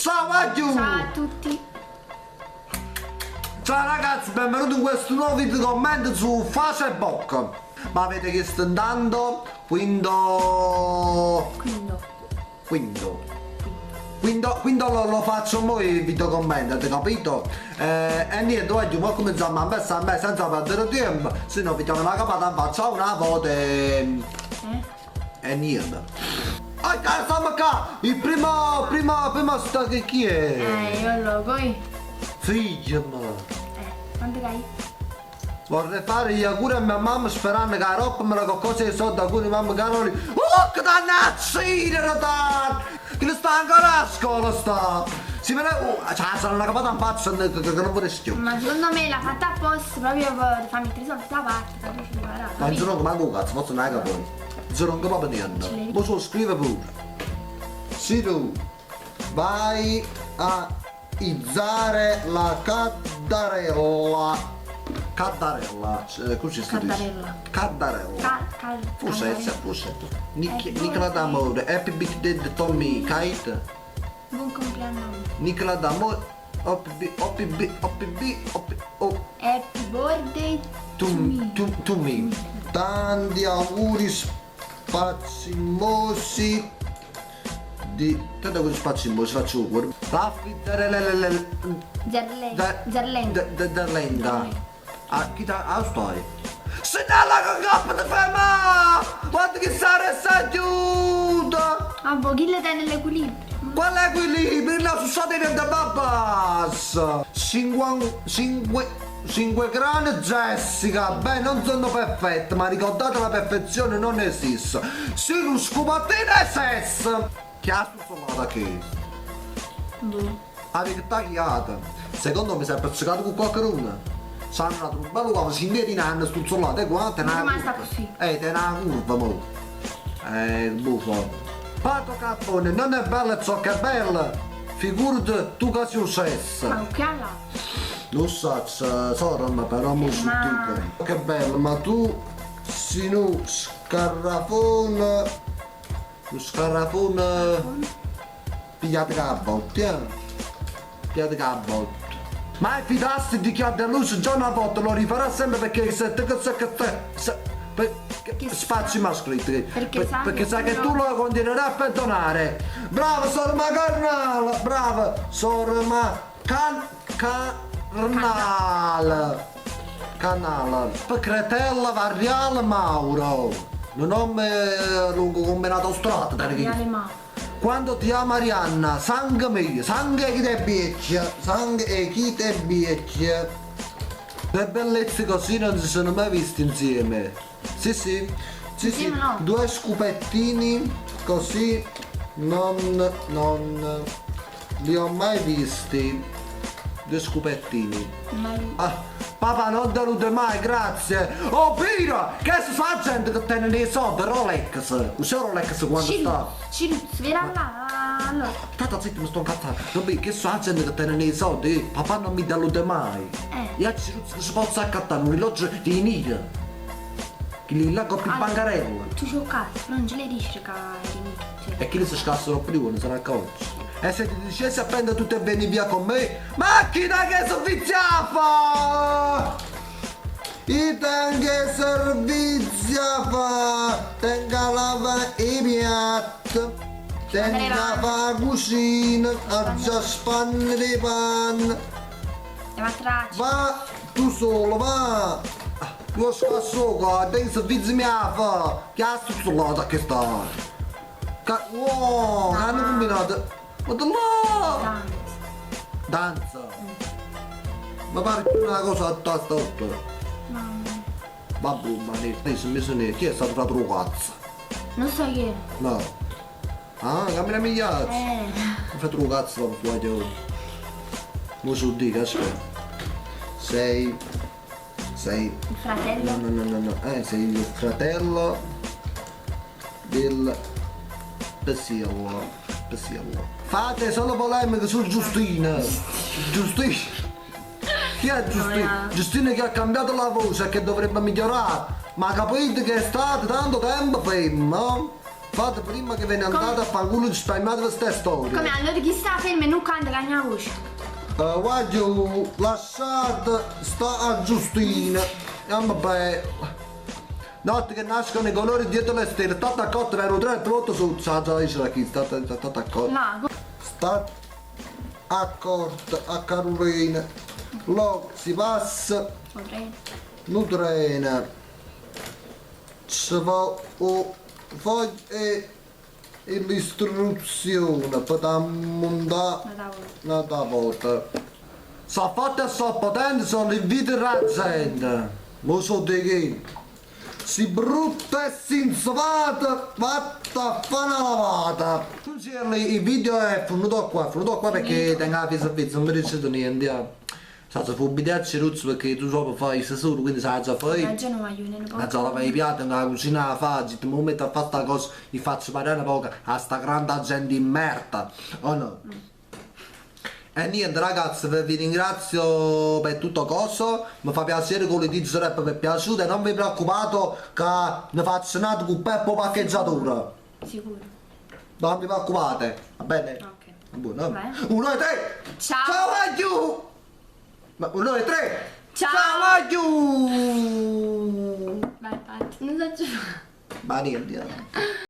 Ciao Maggio! Ciao a tutti. Ciao ragazzi, benvenuti in questo nuovo video commento su Facebook. Ma avete chiesto intanto, quindi lo faccio mo il video commento, avete capito? E niente, oggi ma cominciamo a me senza perdere tempo, se no vediamo una capata, faccio una foto e niente. Oh, siamo qua! Il primo sta che chi è? Io lo poi. Figlio mio. Quanto hai? Vorrei fare gli auguri a mia mamma sperando che la roba me la qualcosa di soldi, auguri mamma canoli. Oh, che dannazzina, che ne sta ancora a scuola sta! Si vede, cioè, sarà una capata in faccia che non vorresti più. Ma secondo me l'ha fatta apposta proprio per farmi mettere i soldi da parte, capisci? Ma non sono manco un cazzo, posso non è che poi. Non capisco niente. Poi solo scrive pure. Se tu vai a izzare la Caddarella, così si dice? Caddarella. Forse. Nicola d'amore, happy birthday to Tommy, Kite. Buon compleanno. Nicola d'amore, happy birthday to me. Tanti auguri spazimosi di... Tanto auguri spazimosi, faccio auguri. Raffi Zerlenda. Chi stai? Se nella coppa di fema! Quanto che sarà aiuta! Ah, boh, chi le tiene l'equilibrio? Qual è equilibrio? Non so dire da babas! 5 grani Jessica, beh non sono perfette, ma ricordate la perfezione non esiste. Se non scopatina è sesso! Che ha suonato che? Boh. Avete tagliata. Secondo me si è pezzicato con qualcuno. Sanno una tromba come si vede in anno stuzzolate qua, te Ma sta così. te una curva mo. Buffo. Pato Cappone, non è bello ciò che è bello. Figurati tu che sei successo. Ma che là? Lo so, sorma però mo sentite. Che bello, ma tu sei uno scarrafone. Lo scarrafone. Pigliate che a volte, Pigliate che a volte. Ma fidassi di chi ha deluso già una volta lo rifarà sempre perché se te spazi mascoli perché sai che tu lo continuerai a perdonare. Brava sorma carnale, brava sorma canale per Cretella Variale Mauro, un nome lungo come un'autostrada. Quando ti ama Marianna, sangue mio, sangue chi te biecchia, sangue e chi te biecchia. Le bellezze così non si sono mai viste insieme. Sì, no. 2 scupettini così non li ho mai visti. 2 scupettini. Papà non delude mai, grazie. Oh Pira, che si fa la gente che tiene dei soldi, Rolex. Usa Rolex quando sta. Svela là, allora. Tata zitto, mi sto incazzando. Che si fa la gente che tiene dei soldi, papà non mi delude mai. Io si può accattare un orologio di Nira. Che li là con il bancarello. Tu c'ho cazzo, non ce le dici che E chi li si scassano prima, non se ne accorge. E se ti dicessi a prendere tutto e vieni via con me, macchina che serviziava! I tenga serviziava! Tenga lava i piatti! Tenga la cucina! A già spanne di panne! Va tu solo, va! Io scasso qua, tenga servizi mia fa! Che ha stuzzolato che sta? Wow, hanno combinato! Ma da là! Danza! Ma pare più una cosa a testa 8. Vabbè, ma chi è stato fatto un cazzo? Non so chi è. No. Ah, cambia migliaia. Ho fatto un cazzo per fuori. Mo su di che aspetta. Sei il fratello? No. Sei il fratello del Pesiello. Fate solo polemiche su Giustina. Chi è Giustina? Giustina che ha cambiato la voce e che dovrebbe migliorare. Ma capite che è stato tanto tempo fermo? Fate prima che ve ne andate a fare culo di spalmate queste storie. Come allora chi sta fermo e non canta la mia voce? Voglio lasciate sta a Giustina. Vabbè. Notte che nascono i colori dietro le stelle. State accorti per un 3 volte su. Già dice la chi. State accorti. No. State accorti a Carolina. Lo si passa. Non trena. Ci va o foglia e l'istruzione per montare una volta. Sa fatte a so potente sono le vite razzente. Lo so di che. Si brutta e si insovata, fatta fa una lavata. Non c'erano i video è venuto qua perché tengo la servizio, non mi dice niente. Sa se fu bidiacci ruzzi perché tu solo fai solo, quindi sa già fai. Ragione ma io ne La già lavai i piatti, nella cucina la faccio, ti mi metto a fare sta cosa, gli faccio parlare poco a sta grande gente in merda, o no? E niente ragazzi, vi ringrazio per tutto coso, mi fa piacere con le tizi rap per piaciuto e non vi preoccupate che ne faccio nato con Peppo Paccheggiatura. Sicuro. Non vi preoccupate, va bene? Ok. Buono. Vai. 1, 2, 3! Ciao. Ciao a giù! 1, 2, 3! Ciao. Ciao a giù! Vai, non so giù. Ma niente.